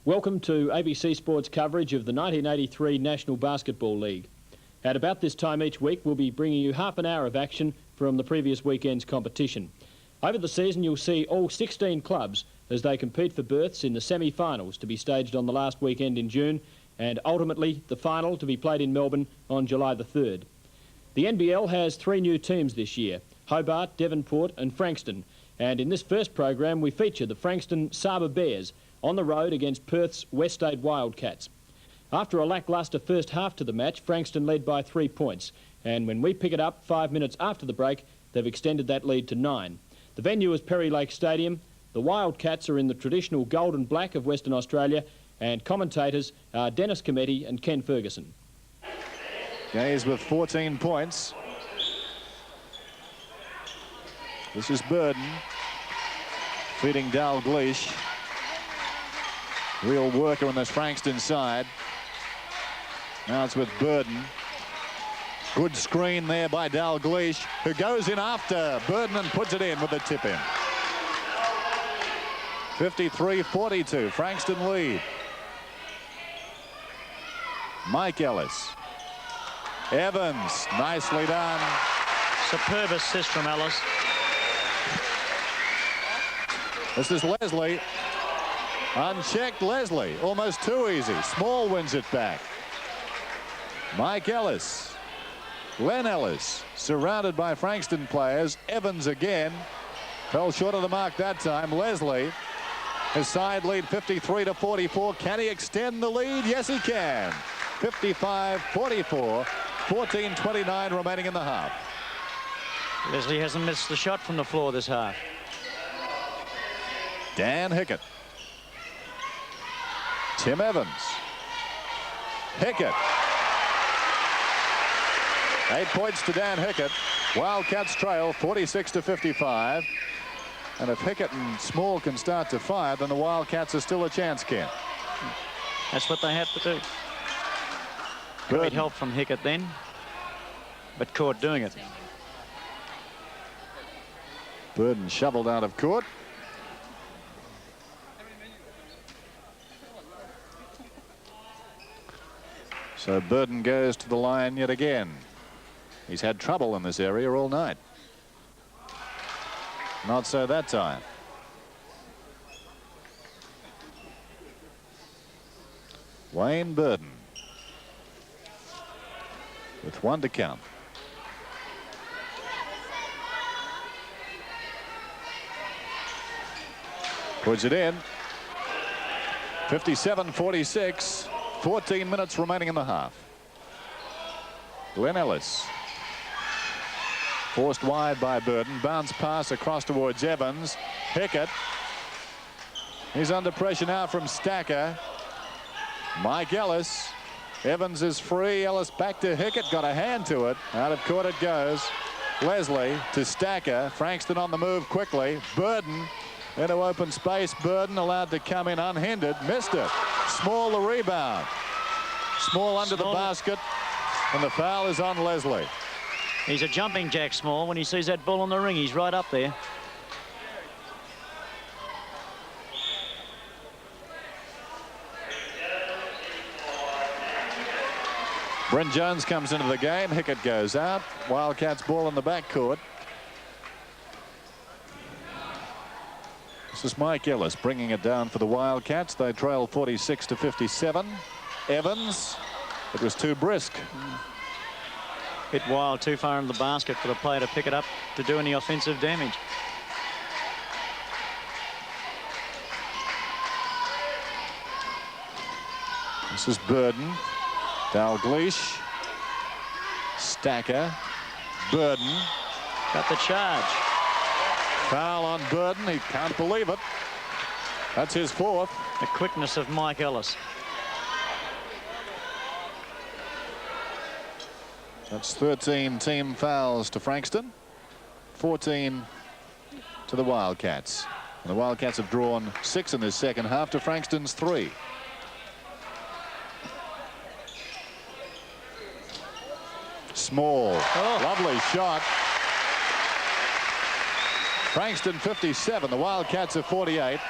Welcome to ABC Sports coverage of the 1983 National Basketball League. At about this time each week, we'll be bringing you half an hour of action from the previous weekend's competition. Over the season, you'll see all 16 clubs as they compete for berths in the semi-finals to be staged on the last weekend in June, and ultimately the final to be played in Melbourne on July the 3rd. The NBL has 3 new teams this year: Hobart, Devonport and Frankston. And in this first program, we feature the Frankston Saba Bears on the road against Perth's West State Wildcats. After a lacklustre first half to the match, Frankston led by 3 points. And when we pick it up 5 minutes after the break, they've extended that lead to 9. The venue is Perry Lake Stadium. The Wildcats are in the traditional gold and black of Western Australia. And commentators are Dennis Cometti and Ken Ferguson. Gaze with 14 points. This is Burden feeding Dalgleish. Real worker on this Frankston side. Now it's with Burden. Good screen there by Dalgleish, who goes in after Burden and puts it in with a tip in. 53-42, Frankston lead. Mike Ellis. Evans, nicely done. Superb assist from Ellis. This is Leslie. Unchecked Leslie, almost too easy. Small wins it back. Mike Ellis. Len Ellis, surrounded by Frankston players. Evans again. Fell short of the mark that time. Leslie. His side lead 53-44. Can he extend the lead? Yes, he can. 55-44. 14:29 remaining in the half. Leslie hasn't missed the shot from the floor this half. Dan Hickett. Tim Evans. Hickett. 8 points to Dan Hickett. Wildcats trail 46-55. And if Hickett and Small can start to fire, then the Wildcats are still a chance, Ken. That's what they have to do. Great help from Hickett then, but caught doing it. Burden shoveled out of court. So Burden goes to the line yet again. He's had trouble in this area all night. Not so that time. Wayne Burden with 1 to count. Puts it in. 57-46. 14 minutes remaining in the half. Glenn Ellis. Forced wide by Burden. Bounce pass across towards Evans. Hickett. He's under pressure now from Stacker. Mike Ellis. Evans is free. Ellis back to Hickett. Got a hand to it. Out of court it goes. Leslie to Stacker. Frankston on the move quickly. Burden into open space. Burden allowed to come in unhindered. Missed it. Small the rebound. Small under the basket. And the foul is on Leslie. He's a jumping jack, Small. When he sees that ball on the ring, he's right up there. Bryn Jones comes into the game. Hickett goes out. Wildcats ball in the backcourt. This is Mike Ellis bringing it down for the Wildcats. They trail 46-57. Evans. It was too brisk. Hit wild too far into the basket for the player to pick it up to do any offensive damage. This is Burden. Dalgleish. Stacker. Burden. Got the charge. Foul on Burden. He can't believe it. That's his 4th. The quickness of Mike Ellis. That's 13 team fouls to Frankston. 14 to the Wildcats. And the Wildcats have drawn 6 in this second half to Frankston's 3. Small. Lovely shot. Frankston 57. The Wildcats are 48.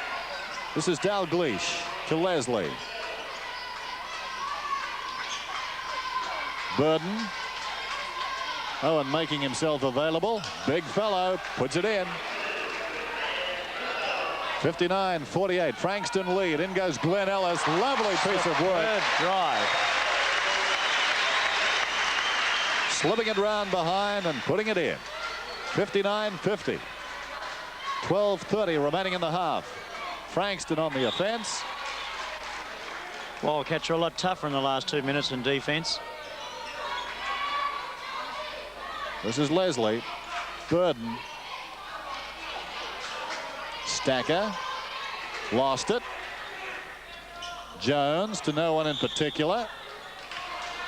This is Dalgleish. to Leslie. Burden. Owen making himself available. Big fellow puts it in. 59-48. Frankston lead. In goes Glenn Ellis. Lovely piece of work. Good drive. Slipping it round behind and putting it in. 59-50. 12:30 remaining in the half. Frankston on the offense. Wildcats are a lot tougher in the last 2 minutes in defense. This is Leslie. Burden. Stacker. Lost it. Jones to no one in particular.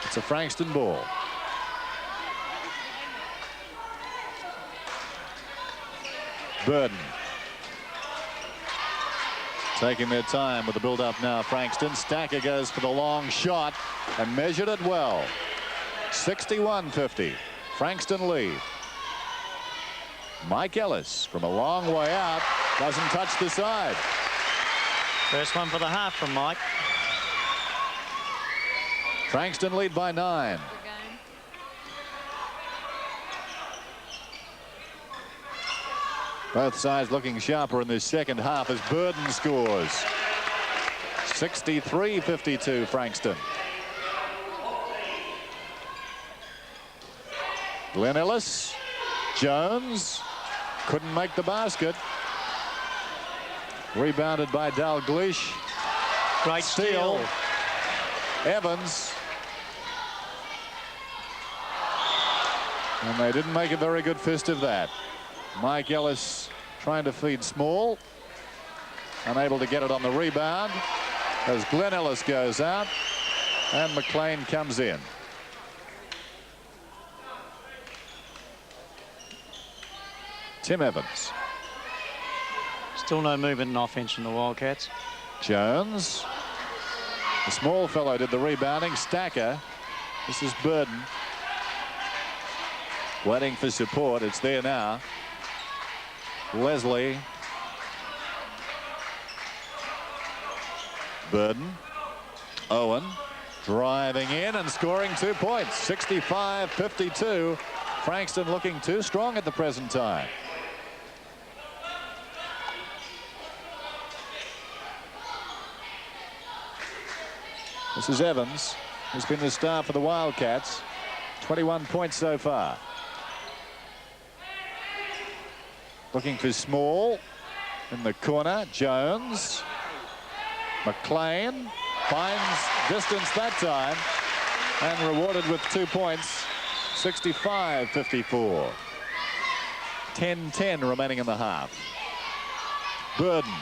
It's a Frankston ball. Burden. Taking their time with the build-up now. Frankston. Stacker goes for the long shot and measured it well. 61-50. Frankston lead. Mike Ellis from a long way out. Doesn't touch the side. First one for the half from Mike. Frankston lead by 9. Both sides looking sharper in this second half as Burden scores. 63-52 Frankston. Glenn Ellis. Jones couldn't make the basket. Rebounded by Dalglish. Great steal. Evans. And they didn't make a very good fist of that. Mike Ellis trying to feed Small. Unable to get it on the rebound as Glenn Ellis goes out and McLean comes in. Tim Evans. Still no movement in offense from the Wildcats. Jones. The small fellow did the rebounding. Stacker. This is Burden. Waiting for support. It's there now. Leslie. Burden. Owen. Driving in and scoring 2 points. 65-52. Frankston looking too strong at the present time. This is Evans, who's been the star for the Wildcats. 21 points so far. Looking for Small in the corner. Jones. McLean finds distance that time and rewarded with 2 points. 65-54. 10-10 remaining in the half. Burden.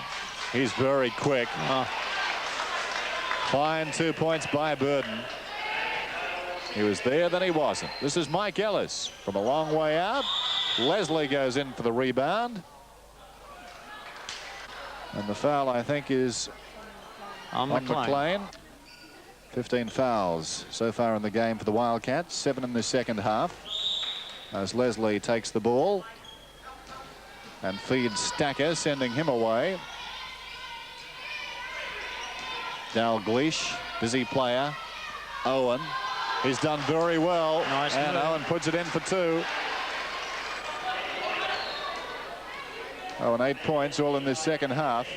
He's very quick. Fine 2 points by Burden. He was there, then he wasn't. This is Mike Ellis from a long way out. Leslie goes in for the rebound. And the foul, I think, is on McLean. 15 fouls so far in the game for the Wildcats. 7 in the second half. As Leslie takes the ball and feeds Stacker, sending him away. Dalglish, busy player. Owen, he's done very well. Nice and move. Owen puts it in for 2. Owen 8 points, all in this second half.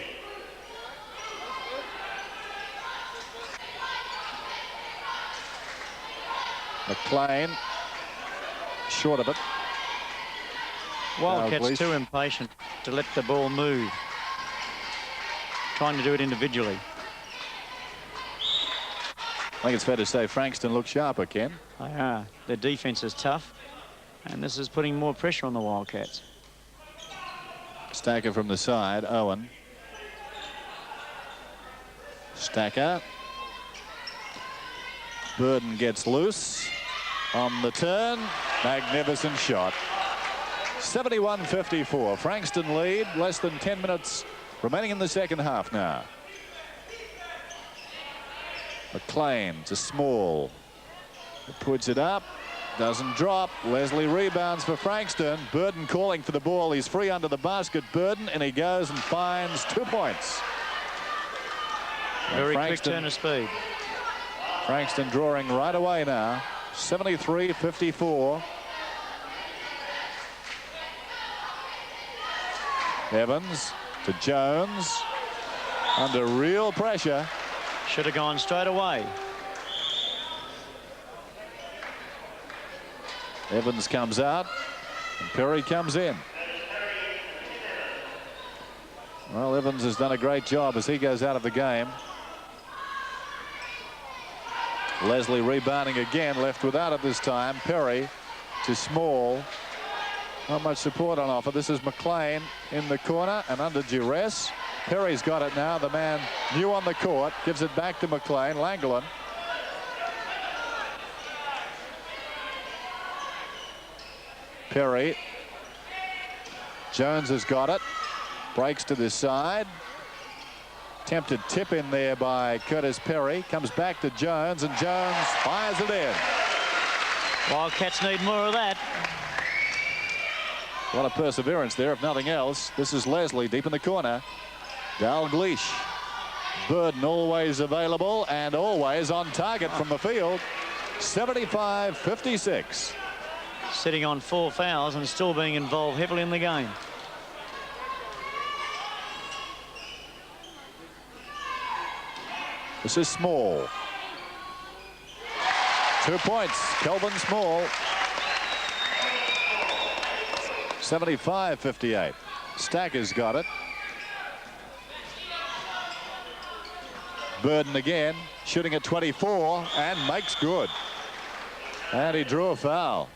McLean, short of it. Wildcats Dalglish. too impatient to let the ball move. Trying to do it individually. I think it's fair to say Frankston looks sharper, Ken. They are. Their defense is tough, and this is putting more pressure on the Wildcats. Stacker from the side. Owen. Stacker. Burden gets loose on the turn. Magnificent shot. 71-54. Frankston lead. Less than 10 minutes remaining in the second half now. McLean to Small. Puts it up. Doesn't drop. Leslie rebounds for Frankston. Burden calling for the ball. He's free under the basket. Burden, and he goes and finds 2 points. Very quick turn of speed. Frankston drawing right away now. 73-54. Evans to Jones. Under real pressure. Should have gone straight away. Evans comes out and Perry comes in. Well, Evans has done a great job as he goes out of the game. Leslie rebounding again, left without it this time. Perry to Small. Not much support on offer. This is McLean in the corner and under duress. Perry's got it now. The man new on the court gives it back to McLean. Langland. Perry. Jones has got it. Breaks to the side. Tempted tip in there by Curtis Perry. Comes back to Jones, and Jones fires it in. Wildcats need more of that. A lot of perseverance there, if nothing else. This is Leslie deep in the corner. Dalglish. Burden always available and always on target from the field. 75-56. Sitting on 4 fouls and still being involved heavily in the game. This is Small. 2 points. Kelvin Small. 75-58. Stacker's got it. Burden again, shooting at 24 and makes good. And he drew a foul.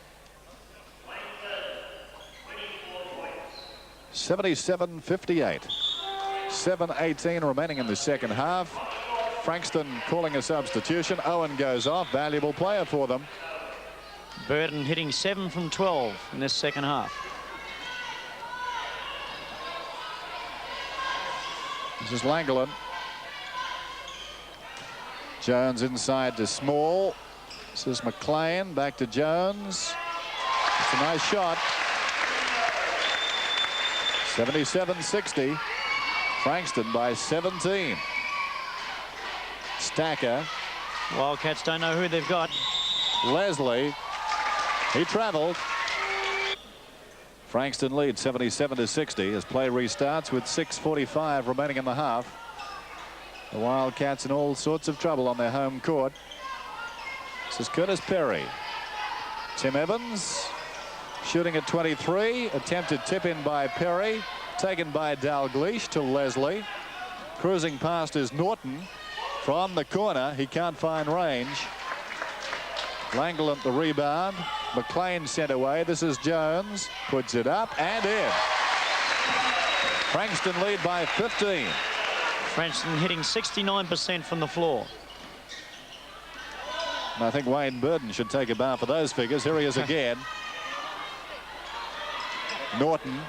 77-58. 7:18 remaining in the second half. Frankston calling a substitution. Owen goes off. Valuable player for them. Burden hitting 7 from 12 in this second half. This is Langland. Jones inside to Small. This is McLean. Back to Jones. It's a nice shot. 77-60. Frankston by 17. Stacker. Wildcats don't know who they've got. Leslie. He traveled. Frankston leads 77-60 as play restarts with 6:45 remaining in the half. The Wildcats in all sorts of trouble on their home court. This is Curtis Perry. Tim Evans shooting at 23. Attempted tip in by Perry. Taken by Dalglish to Leslie. Cruising past is Norton. From the corner, he can't find range. Langland the rebound. McLean sent away. This is Jones. Puts it up and in. Frankston lead by 15. Frankston hitting 69% from the floor. And I think Wayne Burden should take a bow for those figures. Here he is again. Norton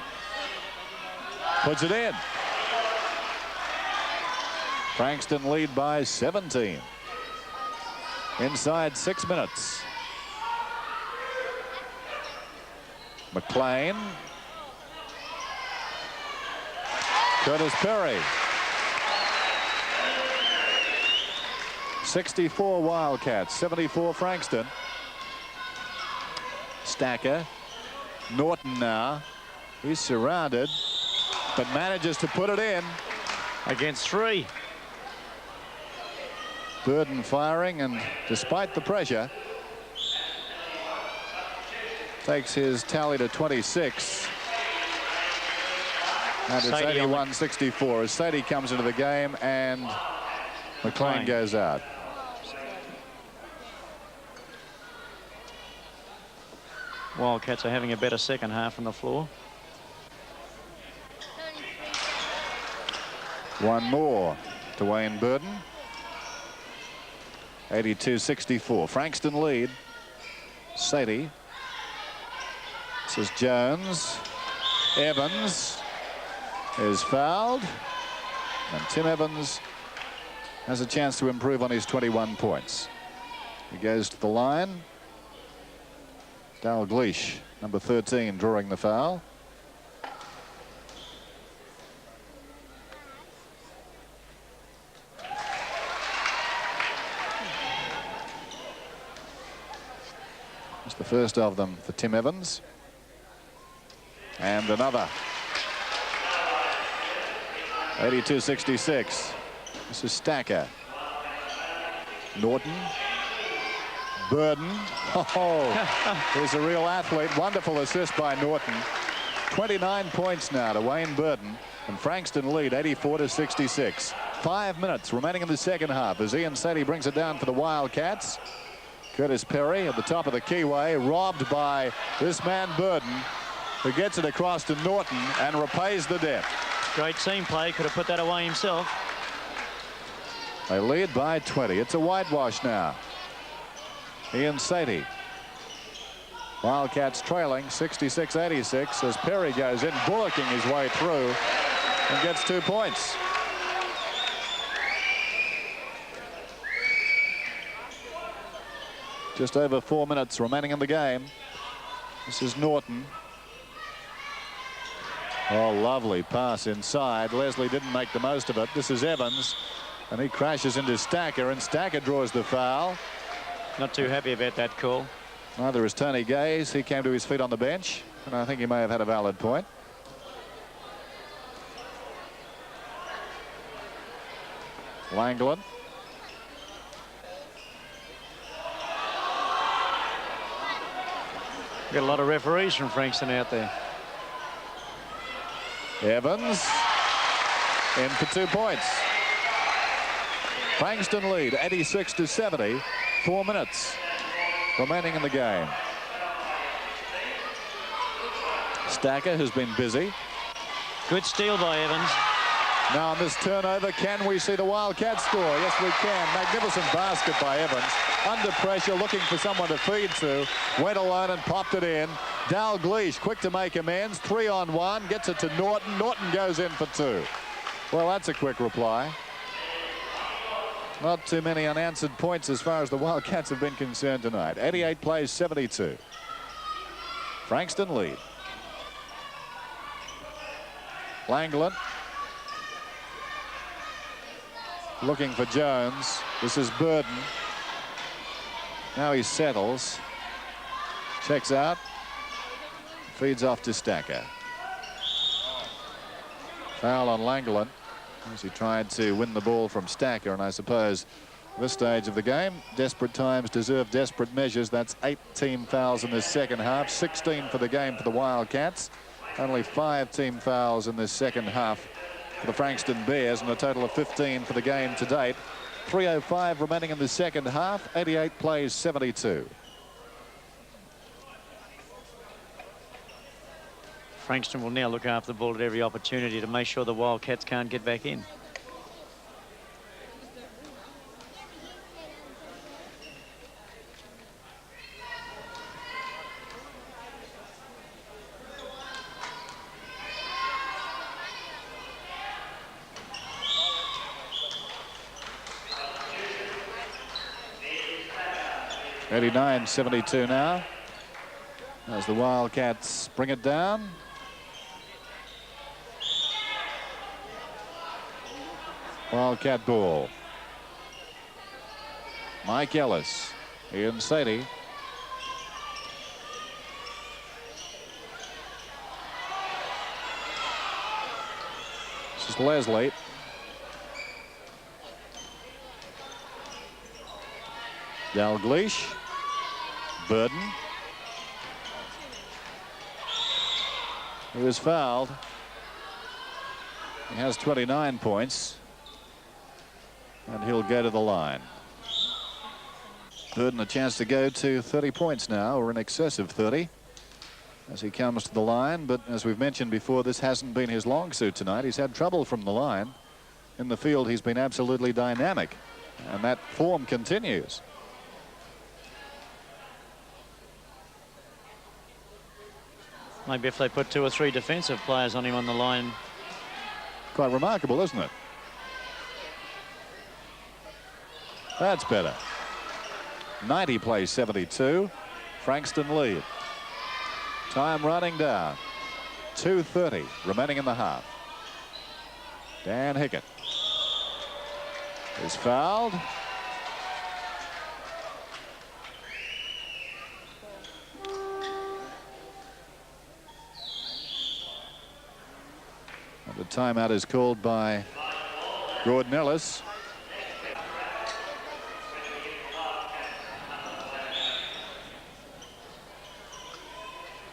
puts it in. Frankston lead by 17. Inside 6 minutes. McLean. Curtis Perry. 64 Wildcats, 74 Frankston. Stacker. Norton now. He's surrounded, but manages to put it in. Against 3. Burden firing, and despite the pressure, takes his tally to 26. And it's 81-64 as Sadie comes into the game and McLean goes out. Wildcats are having a better second half from the floor. One more to Wayne Burden. 82-64. Frankston lead. Sadie. This is Jones. Evans is fouled. And Tim Evans has a chance to improve on his 21 points. He goes to the line. Dalglish, number 13, drawing the foul. It's the first of them for Tim Evans. And another. 82-66. This is Stacker. Norton. Burden. Oh, he's a real athlete. Wonderful assist by Norton. 29 points now to Wayne Burden. And Frankston lead 84-66. 5 minutes remaining in the second half as Ian Sadie brings it down for the Wildcats. Curtis Perry at the top of the keyway, robbed by this man Burden, who gets it across to Norton and repays the debt. Great team play. Could have put that away himself. They lead by 20. It's a whitewash now. Ian Sadie. Wildcats trailing 66-86 as Perry goes in, bullocking his way through and gets 2 points. Just over 4 minutes remaining in the game. This is Norton. Oh, lovely pass inside. Leslie didn't make the most of it. This is Evans, and he crashes into Stacker, and Stacker draws the foul. Not too happy about that call. Neither is Tony Gaze. He came to his feet on the bench, and I think he may have had a valid point. Langland. Got a lot of referees from Frankston out there. Evans in for 2 points. Frankston lead 86-70. 4 minutes remaining in the game. Stacker has been busy. Good steal by Evans. Now on this turnover, can we see the Wildcats score? Yes, we can. Magnificent basket by Evans. Under pressure, looking for someone to feed to. Went alone and popped it in. Dalgleish quick to make amends. 3-on-1. Gets it to Norton. Norton goes in for 2. Well, that's a quick reply. Not too many unanswered points as far as the Wildcats have been concerned tonight. 88 plays 72. Frankston lead. Langland. Looking for Jones. This is Burden. Now he settles. Checks out. Feeds off to Stacker. Foul on Langland as he tried to win the ball from Stacker, and I suppose at this stage of the game, desperate times deserve desperate measures. That's 8 team fouls in this second half, 16 for the game for the Wildcats. Only 5 team fouls in this second half for the Frankston Bears, and a total of 15 for the game to date. 3:05 remaining in the second half. 88 plays 72. Frankston will now look after the ball at every opportunity to make sure the Wildcats can't get back in. (89-72) now as the Wildcats bring it down. Wildcat ball. Mike Ellis. Ian Sadie. This is Leslie. Dalgleish. Burden. He was fouled. He has 29 points. And he'll go to the line. Burden a chance to go to 30 points now, or in excess of 30, as he comes to the line. But as we've mentioned before, this hasn't been his long suit tonight. He's had trouble from the line. In the field, he's been absolutely dynamic, and that form continues. Maybe if they put 2 or 3 defensive players on him on the line. Quite remarkable, isn't it? That's better. 90 plays 72. Frankston lead. Time running down. 2:30 remaining in the half. Dan Hickett is fouled. The timeout is called by Gordon Ellis.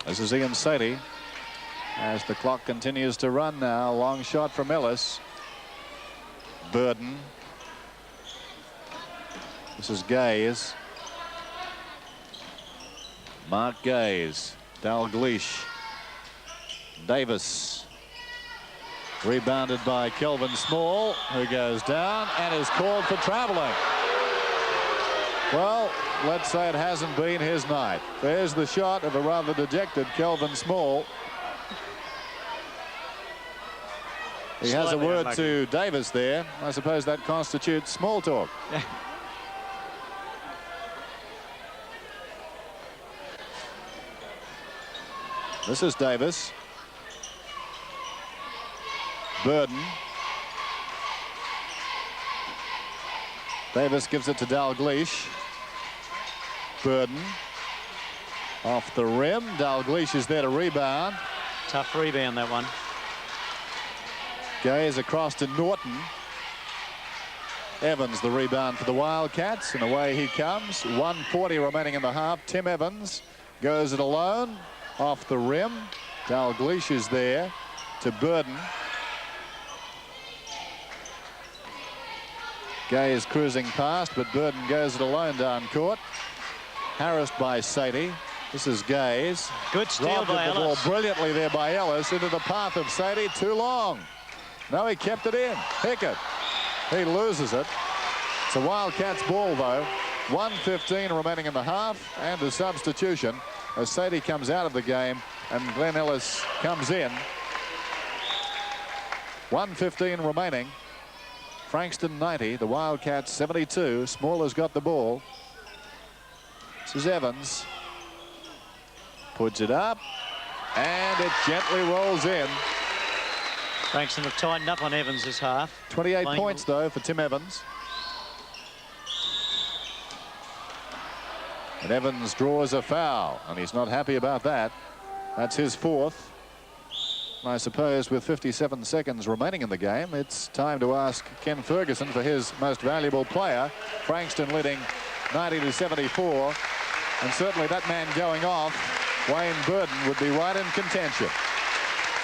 This is Ian Sadie as the clock continues to run now. Long shot from Ellis. Burden. This is Gaze. Mark Gaze. Dalgleish. Davis. Rebounded by Kelvin Small, who goes down and is called for traveling. Well, let's say it hasn't been his night. There's the shot of a rather dejected Kelvin Small. He has a word to Davis there. I suppose that constitutes small talk. This is Davis. Burden. Davis gives it to Dalgleish. Burden. Off the rim. Dalgleish is there to rebound. Tough rebound, that one. Gaze across to Norton. Evans the rebound for the Wildcats, and away he comes. 1:40 remaining in the half. Tim Evans goes it alone. Off the rim. Dalgleish is there to Burden. Gay is cruising past, but Burden goes it alone down court. Harassed by Sadie. This is Gaze. Good steal by Ellis. The ball Ellis. brilliantly there by Ellis into the path of Sadie. Too long. No, he kept it in. Pickett. He loses it. It's a Wildcats ball, though. 1:15 remaining in the half, and a substitution as Sadie comes out of the game and Glenn Ellis comes in. 1:15 remaining. Frankston 90, the Wildcats 72. Small has got the ball. This is Evans. Puts it up, and it gently rolls in. Frankston have tightened up on Evans this half. 28 points, though, for Tim Evans. And Evans draws a foul, and he's not happy about that. That's his fourth. I suppose with 57 seconds remaining in the game, it's time to ask Ken Ferguson for his most valuable player. Frankston leading 90-74, and certainly that man going off, Wayne Burden, would be right in contention.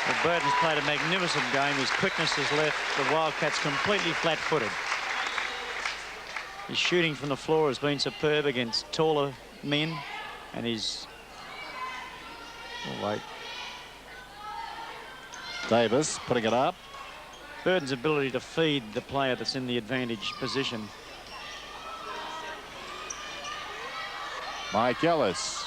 Well, Burden's played a magnificent game. His quickness has left the Wildcats completely flat-footed. His shooting from the floor has been superb against taller men, and his... Oh, wait. Davis putting it up. Burden's ability to feed the player that's in the advantage position. Mike Ellis.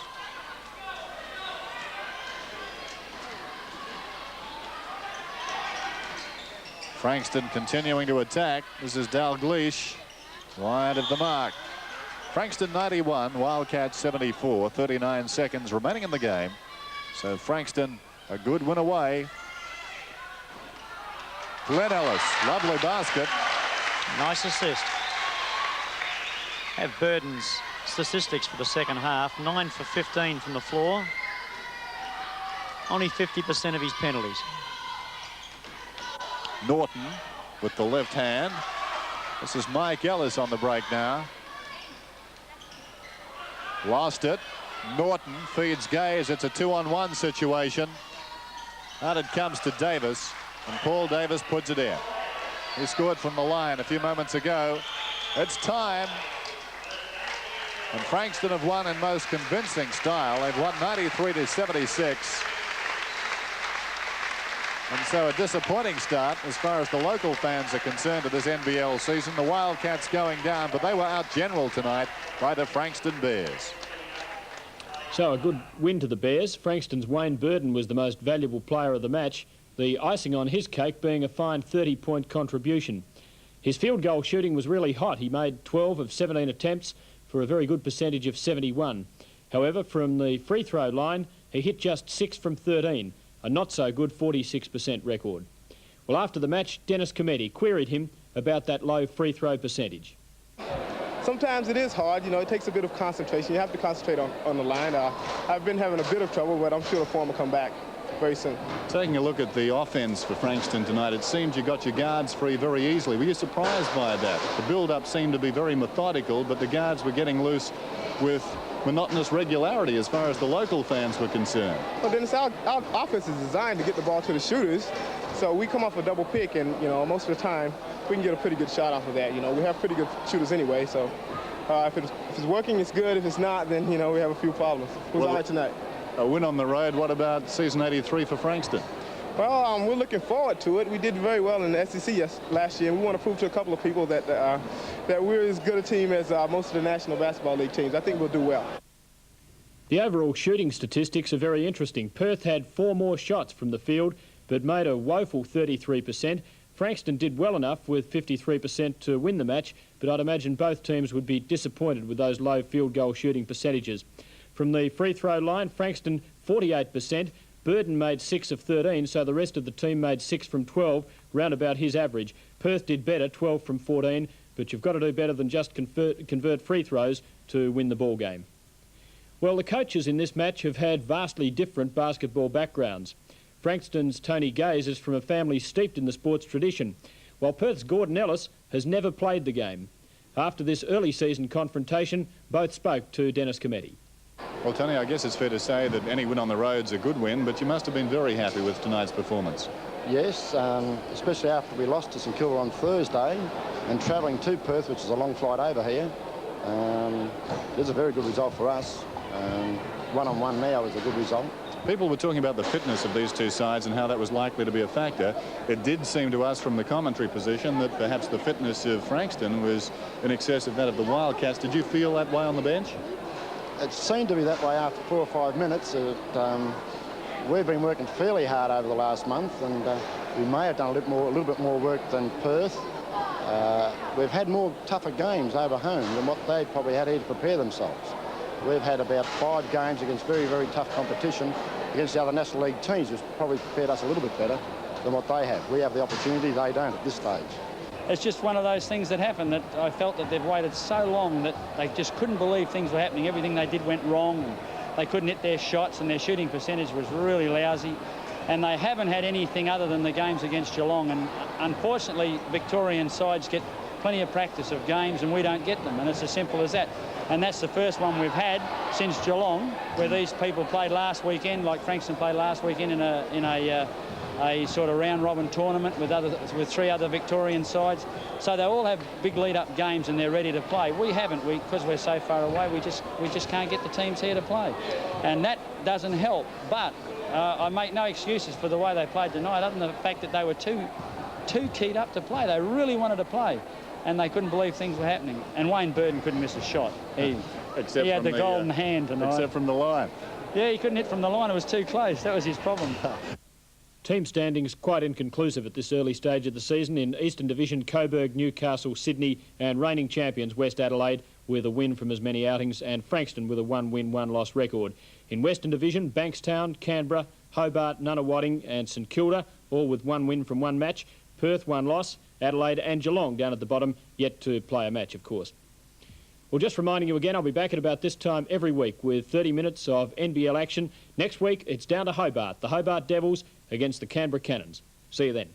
Frankston continuing to attack. This is Dalgleish. Wide of the mark. Frankston 91, Wildcats 74, 39 seconds remaining in the game. So Frankston, a good win away. Glenn Ellis, lovely basket. Nice assist. Have Burden's statistics for the second half. 9 for 15 from the floor. Only 50% of his penalties. Norton with the left hand. This is Mike Ellis on the break now. Lost it. Norton feeds Gaze. It's a 2-on-1 situation. Out it comes to Davis, and Paul Davis puts it in. He scored from the line a few moments ago. It's time. And Frankston have won in most convincing style. They've won 93-76. And so a disappointing start as far as the local fans are concerned to this NBL season. The Wildcats going down, but they were out general tonight by the Frankston Bears. So a good win to the Bears. Frankston's Wayne Burden was the most valuable player of the match, the icing on his cake being a fine 30-point contribution. His field goal shooting was really hot. He made 12 of 17 attempts for a very good percentage of 71. However, from the free throw line, he hit just 6 from 13, a not-so-good 46% record. Well, after the match, Dennis Cometti queried him about that low free throw percentage. Sometimes it is hard, you know, it takes a bit of concentration. You have to concentrate on the line. I've been having a bit of trouble, but I'm sure the form will come back. very soon. Taking a look at the offense for Frankston tonight, it seemed you got your guards free very easily. Were you surprised by that? The build-up seemed to be very methodical, but the guards were getting loose with monotonous regularity as far as the local fans were concerned. Well, Dennis, our offense is designed to get the ball to the shooters, so we come off a double pick, and most of the time we can get a pretty good shot off of that. We have pretty good shooters anyway, so if it's working, it's good. If it's not, then we have a few problems. Who's all right tonight? A win on the road. What about season 83 for Frankston? Well, we're looking forward to it. We did very well in the SEC last year, and we want to prove to a couple of people that we're as good a team as most of the National Basketball League teams. I think we'll do well. The overall shooting statistics are very interesting. Perth had 4 more shots from the field, but made a woeful 33%. Frankston did well enough with 53% to win the match, but I'd imagine both teams would be disappointed with those low field goal shooting percentages. From the free throw line, Frankston 48%. Burden made 6 of 13, so the rest of the team made 6 from 12, round about his average. Perth did better, 12 from 14, but you've got to do better than just convert free throws to win the ball game. Well, the coaches in this match have had vastly different basketball backgrounds. Frankston's Tony Gaze is from a family steeped in the sports tradition, while Perth's Gordon Ellis has never played the game. After this early season confrontation, both spoke to Dennis Cometti. Well, Tony, I guess it's fair to say that any win on the road's a good win, but you must have been very happy with tonight's performance. Yes, especially after we lost to St Kilda on Thursday and travelling to Perth, which is a long flight over here. It's a very good result for us. One-on-one now is a good result. People were talking about the fitness of these two sides and how that was likely to be a factor. It did seem to us from the commentary position that perhaps the fitness of Frankston was in excess of that of the Wildcats. Did you feel that way on the bench? It seemed to be that way after 4 or 5 minutes. We've been working fairly hard over the last month, and we may have done a little bit more work than Perth. We've had more tougher games over home than what they probably had here to prepare themselves. We've had about 5 games against very, very tough competition against the other National League teams, which probably prepared us a little bit better than what they have. We have the opportunity, they don't at this stage. It's just one of those things that happened that I felt that they've waited so long that they just couldn't believe things were happening. Everything they did went wrong, and they couldn't hit their shots, and their shooting percentage was really lousy. And they haven't had anything other than the games against Geelong. And unfortunately, Victorian sides get plenty of practice of games, and we don't get them. And it's as simple as that. And that's the first one we've had since Geelong, where these people played last weekend, like Frankston played last weekend in a sort of round-robin tournament with 3 other Victorian sides. So they all have big lead-up games and they're ready to play. We haven't, because we're so far away. We just can't get the teams here to play, and that doesn't help. But I make no excuses for the way they played tonight, other than the fact that they were too keyed up to play. They really wanted to play, and they couldn't believe things were happening. And Wayne Burden couldn't miss a shot. He had the golden hand tonight. Except from the line. Yeah, he couldn't hit from the line. It was too close. That was his problem. Team standings quite inconclusive at this early stage of the season. In Eastern Division, Coburg, Newcastle, Sydney and reigning champions West Adelaide with a win from as many outings, and Frankston with a 1-win, 1-loss record. In Western Division, Bankstown, Canberra, Hobart, Nunawading and St Kilda, all with 1 win from 1 match. Perth, 1 loss. Adelaide and Geelong down at the bottom, yet to play a match, of course. Well, just reminding you again, I'll be back at about this time every week with 30 minutes of NBL action. Next week, it's down to Hobart, the Hobart Devils against the Canberra Cannons. See you then.